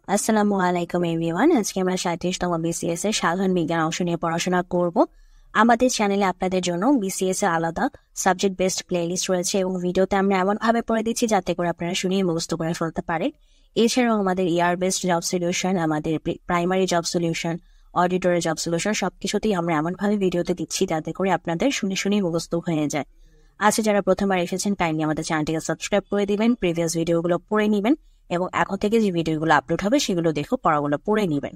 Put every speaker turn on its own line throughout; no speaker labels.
আসসালামু আলাইকুম এভরিওয়ান। আজকে আমরা 37তম বিসিএস এর সাধারণ বিজ্ঞান অংশ নিয়ে পড়াশোনা করব। আমাদের চ্যানেলে আপনাদের জন্য বিসিএস এর আলাদা সাবজেক্ট বেসড প্লেলিস্ট রয়েছে এবং ভিডিওতে আমরা এমন ভাবে পড়ে দিচ্ছি যাতে করে আপনারা শুনিয়ে মুখস্থ করে ফেলতে পারেন। এছাড়াও আমাদের ইয়ার বেসড জব সলিউশন, আমাদের প্রাইমারি জব সলিউশন, অডিটরের জব সলিউশন সবকিছুতেই আমরা এমন ভাবে ভিডিওতে দিচ্ছি যাতে করে আপনাদের শুনে মুখস্থ হয়ে যায়। আজকে যারা প্রথমবার এসেছেন কাইন্ডলি আমাদের চ্যানেলটিকে সাবস্ক্রাইব করে দিবেন, প্রিভিয়াস ভিডিওগুলো পড়ে নেবেন এবং এখন থেকে যে ভিডিওগুলো আপলোড হবে সেগুলো দেখো পড়াগুলো পড়ে নেবেন।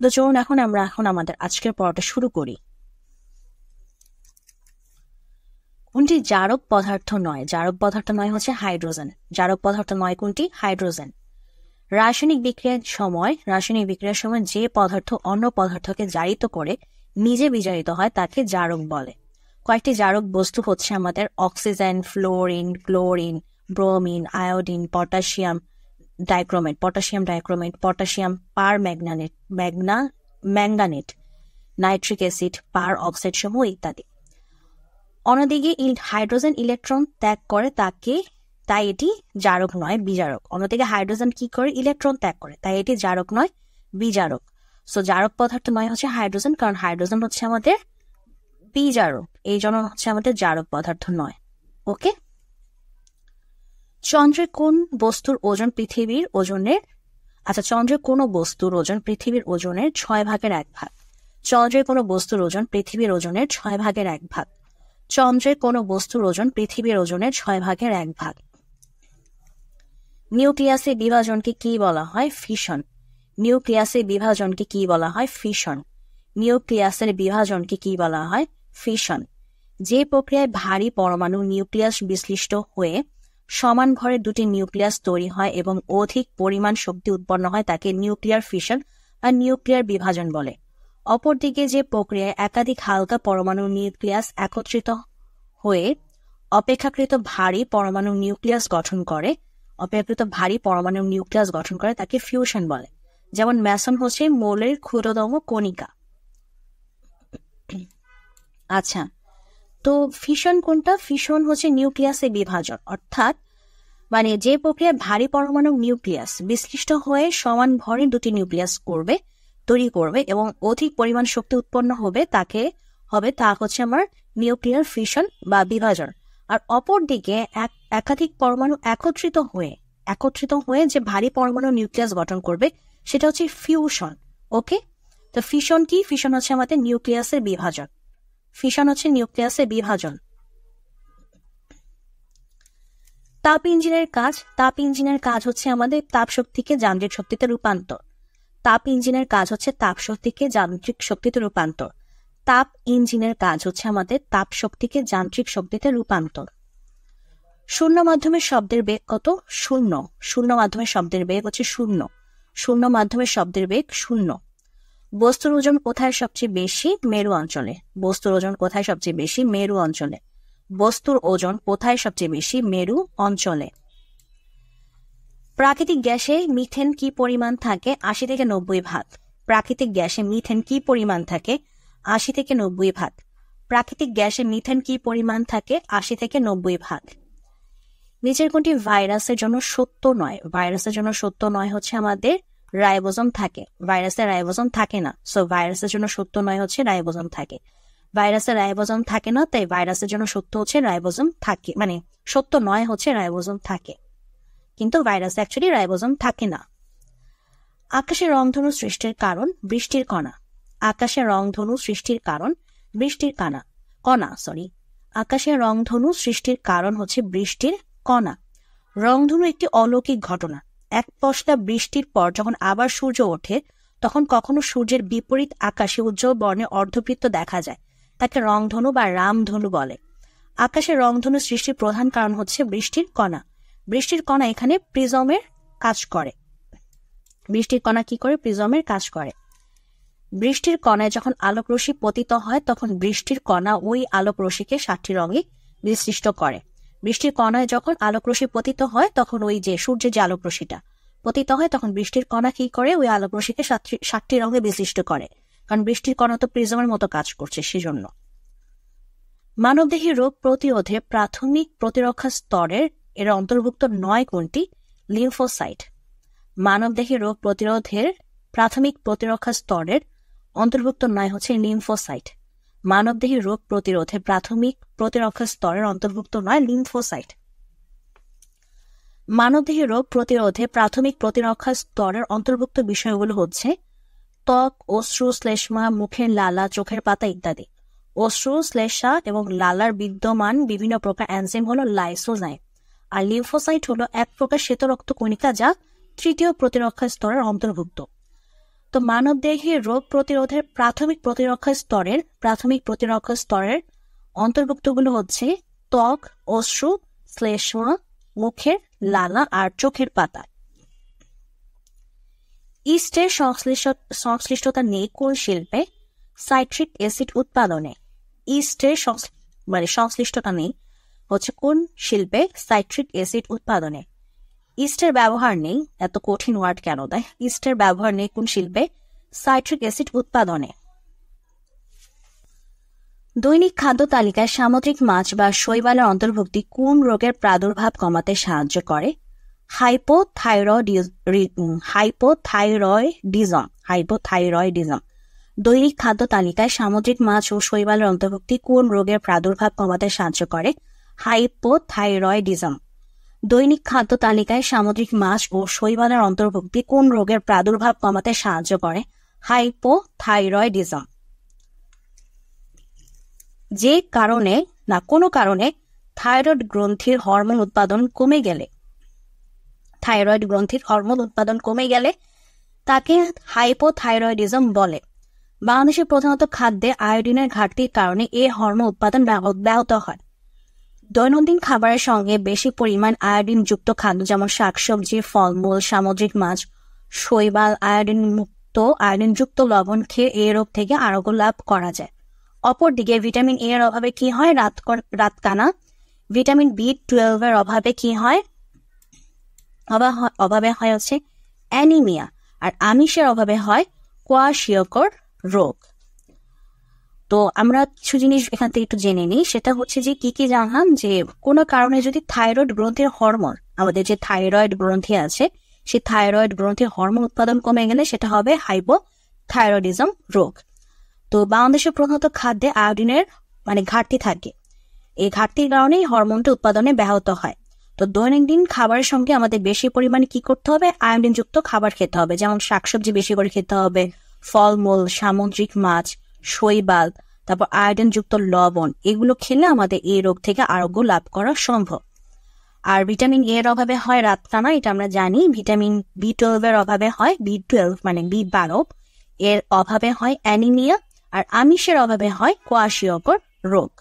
তো চলুন আমরা আমাদের আজকের পড়াটা শুরু করি। কোনটি জারক পদার্থ নয়? জারক পদার্থ নয় হচ্ছে হাইড্রোজেন। জারক পদার্থ নয় কোনটি? হাইড্রোজেন। রাসায়নিক বিক্রিয়ার সময় যে পদার্থ অন্য পদার্থকে জারিত করে নিজে বিজারিত হয় তাকে জারক বলে। কয়েকটি জারক বস্তু হচ্ছে আমাদের oxygen, fluorine, chlorine, bromine, iodine, potassium dichromate, potassium manganate, nitric acid, peroxide সমূহ ইত্যাদি। অন্যদিকে হাইড্রোজেন ইলেকট্রন ত্যাগ করে তাই এটি জারক নয়, বিজারক। অন্যদিকে হাইড্রোজেন কি করে? ইলেকট্রন ত্যাগ করে, তাই এটি জারক নয়, বিজারক। সো জারক পদার্থ নয় হচ্ছে হাইড্রোজেন, কারণ হাইড্রোজেন হচ্ছে আমাদের বিজারক, এই জন্য হচ্ছে আমাদের জারক পদার্থ নয়। ওকে। চন্দ্রের কোন বস্তুর ওজন পৃথিবীর ওজনের চন্দ্রের কোন বস্তুর ওজন পৃথিবীর ওজনের 6 ভাগের 1 ভাগ। চন্দ্রের কোন বস্তুর ওজন পৃথিবীর ওজনের 6 ভাগের 1 ভাগ। চন্দ্রের কোন বস্তুর ওজন পৃথিবীর ওজনের 6 ভাগের 1 ভাগ। নিউক্লিয়াসের বিভাজনকে কি বলা হয়? ফিশন। নিউক্লিয়াসের বিভাজনকে কি বলা হয়? ফিশন। নিউক্লিয়াসের বিভাজনকে কি বলা হয়? ফিশন। যে প্রক্রিয়ায় ভারী পরমাণু নিউক্লিয়াস বিশ্লিষ্ট হয়ে সমান ভরে দুটি নিউক্লিয়াস তৈরি হয় এবং অধিক পরিমাণ শক্তি উৎপন্ন হয় তাকে নিউক্লিয়ার ফিশন বা নিউক্লিয়ার বিভাজন বলে। অপরদিকে যে প্রক্রিয়ায় একাধিক হালকা পরমাণু নিউক্লিয়াস একত্রিত হয়ে অপেক্ষাকৃত ভারী পরমাণু নিউক্লিয়াস গঠন করে তাকে ফিউশন বলে। যেমন ম্যাসন হচ্ছে মৌলের ক্ষুদ্রতম কণিকা। আচ্ছা, তো ফিশন কোনটা? ফিশন হচ্ছে নিউক্লিয়াসের বিভাজন, অর্থাৎ যে প্রক্রিয়ায় ভারী পরমাণু নিউক্লিয়াস বিশ্লিষ্ট হয়ে সমান ভরে দুটি নিউক্লিয়াস তৈরি করবে এবং অধিক পরিমাণ শক্তি উৎপন্ন তা হচ্ছে আমার নিউক্লিয়ার ফিশন বা বিভাজন। আর অপর দিকে একাধিক পরমাণু একত্রিত হয়ে যে ভারী পরমাণু নিউক্লিয়াস গঠন করবে সেটা হচ্ছে ফিউশন। ওকে, তো ফিশন কি? ফিশন হচ্ছে আমাদের নিউক্লিয়াসের বিভাজন। ফিশন হচ্ছে নিউক্লিয়াসের বিভাজন। তাপ ইঞ্জিনের কাজ হচ্ছে আমাদের তাপ শক্তিকে যান্ত্রিক শক্তিতে রূপান্তর। তাপ ইঞ্জিনের কাজ হচ্ছে তাপ শক্তিকে যান্ত্রিক শক্তিতে রূপান্তর। তাপ ইঞ্জিনের কাজ হচ্ছে আমাদের তাপ শক্তিকে যান্ত্রিক শক্তিতে রূপান্তর। শূন্য মাধ্যমের শব্দের বেগ কত? শূন্য। শূন্য মাধ্যমের শব্দের বেগ হচ্ছে শূন্য। শূন্য মাধ্যমের শব্দের বেগ শূন্য। বস্তুর ওজন কোথায় সবচেয়ে বেশি? মেরু অঞ্চলে। বস্তুর ওজন কোথায় সবচেয়ে বেশি? মেরু অঞ্চলে। বস্তুর ওজন কোথায় সবচেয়ে বেশি? মেরু অঞ্চলে। প্রাকৃতিক গ্যাসে মিথেন কি পরিমাণ থাকে? 80 থেকে 90 ভাগ। প্রাকৃতিক গ্যাসে মিথেন কি পরিমাণ থাকে? 80 থেকে 90 ভাগ। প্রাকৃতিক গ্যাসে মিথেন কি পরিমাণ থাকে? 80 থেকে 90 ভাগ। নিচের কোনটি ভাইরাসের জন্য সত্য নয়? ভাইরাসের জন্য সত্য নয় হচ্ছে আমাদের রাইবোজোম থাকে। ভাইরাসের রাইবোজোম থাকে না, সো ভাইরাসের জন্য সত্য নয় হচ্ছে রাইবোজোম থাকে। ভাইরাসের রাইবোজোম থাকে না, তাই ভাইরাসের জন্য সত্য হচ্ছে রাইবোজোম থাকে, সত্য নয় হচ্ছে রাইবোজোম থাকে, কিন্তু ভাইরাস অ্যাকচুয়ালি রাইবোজোম থাকে না। আকাশের রংধনু সৃষ্টির কারণ বৃষ্টির কণা। আকাশের রংধনু সৃষ্টির কারণ বৃষ্টির কণা। আকাশের রংধনু সৃষ্টির কারণ হচ্ছে বৃষ্টির কণা। রংধনু একটি অলৌকিক ঘটনা। এক পশলা বৃষ্টির পর যখন আবার সূর্য ওঠে তখন কখনো সূর্যের বিপরীত আকাশে উজ্জ্বল বর্ণের অর্ধবৃত্ত দেখা যায়, তাকে রংধনু বা রামধনু বলে। আকাশের রংধনু সৃষ্টির প্রধান কারণ হচ্ছে বৃষ্টির কণা। বৃষ্টির কণা এখানে প্রিজমের কাজ করে। বৃষ্টির কণা কি করে? প্রিজমের কাজ করে। বৃষ্টির কণায় যখন আলোক রশ্মি পতিত হয় তখন বৃষ্টির কণা ওই আলোক রশ্মিকে 7টি রঙে বিশ্লিষ্ট করে। বৃষ্টির কণায় যখন আলোক রশ্মি পতিত হয় তখন ওই যে সূর্যের যে আলোক রশ্মিটা পতিত হয় তখন বৃষ্টির কণা কি করে? ওই আলোক রশ্মিকে 7টি রঙে বিশ্লিষ্ট করে, কারণ বৃষ্টির কণা তো প্রিজমের মতো কাজ করছে সেজন্য। মানবদেহে রোগ প্রতিরোধে প্রাথমিক প্রতিরক্ষা স্তরের এর অন্তর্ভুক্ত নয় কোনটি? লিম্ফোসাইট। মানবদেহে রোগ প্রতিরোধের প্রাথমিক প্রতিরক্ষা স্তরের অন্তর্ভুক্ত নয় হচ্ছে লিম্ফোসাইট। মানবদেহে রোগ প্রতিরোধে প্রাথমিক প্রতিরক্ষা স্তরের অন্তর্ভুক্ত নয় লিম্ফোসাইট। মানবদেহে রোগ প্রতিরোধে প্রাথমিক প্রতিরক্ষা স্তরের অন্তর্ভুক্ত বিষয়গুলো হচ্ছে ত্বক, অশ্রু, শ্লেষ্মা, মুখের লালা, চোখের পাতা ইত্যাদি। অশ্রু, শ্লেষ্মা এবং লালার বিদ্যমান বিভিন্ন প্রকার এনজাইম হলো লাইসোজাইম, আর লিম্ফোসাইট হলো এক প্রকার শ্বেত রক্ত কণিকা যা তৃতীয় প্রতিরক্ষা স্তরের অন্তর্ভুক্ত। তো মানবদেহে রোগ প্রতিরোধের প্রাথমিক প্রতিরক্ষা স্তরের অন্তর্ভুক্তগুলো হচ্ছে ত্বক, অশ্রু, শ্লেষ্মা, মুখের লালা আর চোখের পাতা। ইস্টের সংশ্লিষ্টতা নেই কোন শিল্পে? সাইট্রিক অ্যাসিড উৎপাদনে। ইস্টের সংশ্লিষ্টতা নেই হচ্ছে কোন শিল্পে? সাইট্রিক অ্যাসিড উৎপাদনে। ইস্টের ব্যবহার নেই, এত কঠিন ওয়ার্ড কেন দেয়? ইস্টের ব্যবহার নেই কোন শিল্পে? সাইট্রিক অ্যাসিড উৎপাদনে। দৈনিক খাদ্য তালিকায় সামুদ্রিক মাছ বা শৈবালের অন্তর্ভুক্তি কোন রোগের প্রাদুর্ভাব কমাতে সাহায্য করে? হাইপোথাইরয়েডিজম। দৈনিক খাদ্য তালিকায় সামুদ্রিক মাছ ও শৈবালের অন্তর্ভুক্তি কোন রোগের প্রাদুর্ভাব কমাতে সাহায্য করে? হাইপোথাইরয়েডিজম। দৈনিক খাদ্য তালিকায় সামুদ্রিক মাছ ও শৈবালের অন্তর্ভুক্তি কোন রোগের প্রাদুর্ভাব কমাতে সাহায্য করে? হাইপোথাইরয়েডিজম। যে কারণে কোনো কারণে থাইরয়েড গ্রন্থির হরমোন উৎপাদন কমে গেলে তাকে হাইপোথাইরয়েডিজম বলে। বাংলাদেশে প্রধানত খাদ্যে আয়োডিনের ঘাটতির কারণে এই হরমোন উৎপাদন ব্যাহত হয়। দৈনন্দিন খাবারের সঙ্গে বেশি পরিমাণ আয়োডিন যুক্ত খাদ্য যেমন শাকসবজি, ফলমূল, সামুদ্রিক মাছ, শৈবাল, আয়োডিন যুক্ত লবণ খেয়ে এই রোগ থেকে আরোগ্য লাভ করা যায়। অপরদিকে ভিটামিন এ এর অভাবে কি হয়? রাতকানা। ভিটামিন B12 এর অভাবে কি হয়? অভাবে হয় হচ্ছে অ্যানিমিয়া। আর আমিষের অভাবে হয় কোয়াশিয়কর রোগ। তো আমরা কিছু জিনিস এখান থেকে একটু জেনে নিই। সেটা হচ্ছে যে কি জানলাম, যে কোনো কারণে যদি থাইরয়েড গ্রন্থির হরমোন, আমাদের যে থাইরয়েড গ্রন্থি আছে, সেই থাইরয়েড গ্রন্থির হরমোন উৎপাদন কমে গেলে সেটা হবে হাইপোথাইরয়েডিজম রোগ। তো বাংলাদেশে প্রধানত খাদ্যে আয়োডিনের ঘাটতি থাকে। এই ঘাটতির কারণেই হরমোনটা উৎপাদনে ব্যাহত হয়। তো দৈনন্দিন খাবারের সঙ্গে আমাদের বেশি পরিমাণে কি করতে হবে? আয়োডিন যুক্ত খাবার খেতে হবে, যেমন শাকসবজি বেশি করে খেতে হবে, ফলমূল, সামুদ্রিক মাছ, শৈবাল, তারপর আয়োডিন যুক্ত লবণ, এগুলো খেলে আমাদের এই রোগ থেকে আরোগ্য লাভ করা সম্ভব। আর ভিটামিন এ এর অভাবে হয় রাতকানা, এটা আমরা জানি। ভিটামিন B12 এর অভাবে হয় B12 এর অভাবে হয় অ্যানিমিয়া। আর আমিষের অভাবে হয় কোয়াশিয়কর রোগ।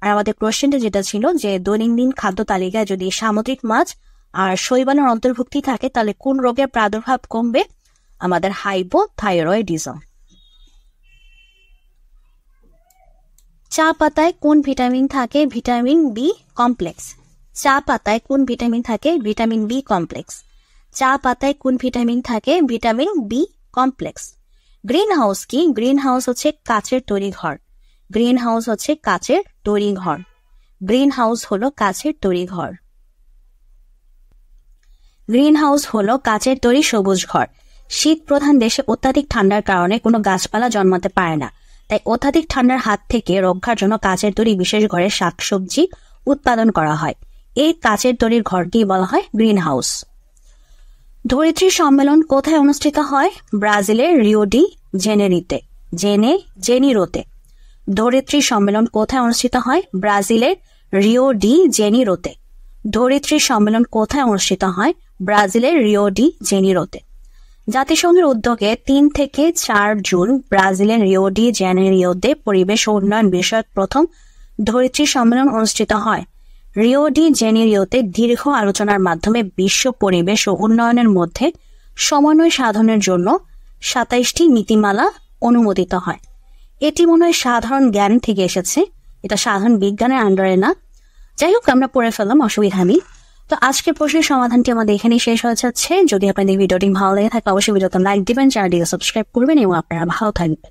আর আমাদের কোশ্চেনটা যেটা ছিল যে দৈনন্দিন খাদ্য তালিকায় যদি সামুদ্রিক মাছ আর শৈবালের অন্তর্ভুক্তি থাকে তাহলে কোন রোগের প্রাদুর্ভাব কমবে? আমাদের হাইপোথাইরয়েডিজম। চা পাতায় কোন ভিটামিন থাকে? Vitamin B complex. চা পাতায় কোন ভিটামিন থাকে? Vitamin B complex. চা পাতায় কোন ভিটামিন থাকে? Vitamin B complex. Greenhouse কি? গ্রিন হাউস হচ্ছে কাচের তৈরি ঘর। গ্রিন হাউস হচ্ছে কাচের তৈরি ঘর। গ্রিন হাউস হলো কাচের তৈরি ঘর। গ্রিন হাউস হলো কাচের তৈরি সবুজ ঘর। শীত প্রধান দেশে অত্যাধিক ঠান্ডার কারণে কোনো গাছপালা জন্মাতে পারে না, তাই অত্যাধিক ঠান্ডার হাত থেকে রক্ষার জন্য কাচের তৈরি বিশেষ ঘরে শাকসবজি উৎপাদন করা হয়। এই কাচের তৈরির ঘরকেই বলা হয় গ্রিন হাউস। ধরিত্রী সম্মেলন কোথায় অনুষ্ঠিত হয়? ব্রাজিলের রিও ডি জেনিরোতে। ধরিত্রী সম্মেলন কোথায় অনুষ্ঠিত হয়? ব্রাজিলের রিও ডি জেনিরোতে। ধরিত্রী সম্মেলন কোথায় অনুষ্ঠিত হয়? ব্রাজিলের রিও ডি জেনিরোতে। জাতিসংঘের উদ্যোগে 3 থেকে 4 জুন ব্রাজিলের রিও ডি জেনিরোতে পরিবেশ ও উন্নয়ন বিষয়ক প্রথম ধরিত্রী সম্মেলন অনুষ্ঠিত হয়। রিও ডি জেনিরোতে দীর্ঘ আলোচনার মাধ্যমে বিশ্ব পরিবেশ ও উন্নয়নের মধ্যে সমন্বয় সাধনের জন্য 27টি নীতিমালা অনুমোদিত হয়। এটি মনে হয় সাধারণ জ্ঞান থেকে এসেছে, এটা সাধারণ বিজ্ঞানের আন্ডারে না। যাই হোক, আমরা পড়ে ফেললাম, অসুবিধা নেই। তো আজকের প্রশ্নের সমাধানটি আমাদের এখানেই শেষ হয়ে যাচ্ছে। যদি আপনাদের ভিডিওটি ভালো লেগে থাকে অবশ্যই ভিডিওতে লাইক দিবেন, চ্যানেলটিকে সাবস্ক্রাইব করবেন এবং আপনারা ভালো থাকবেন।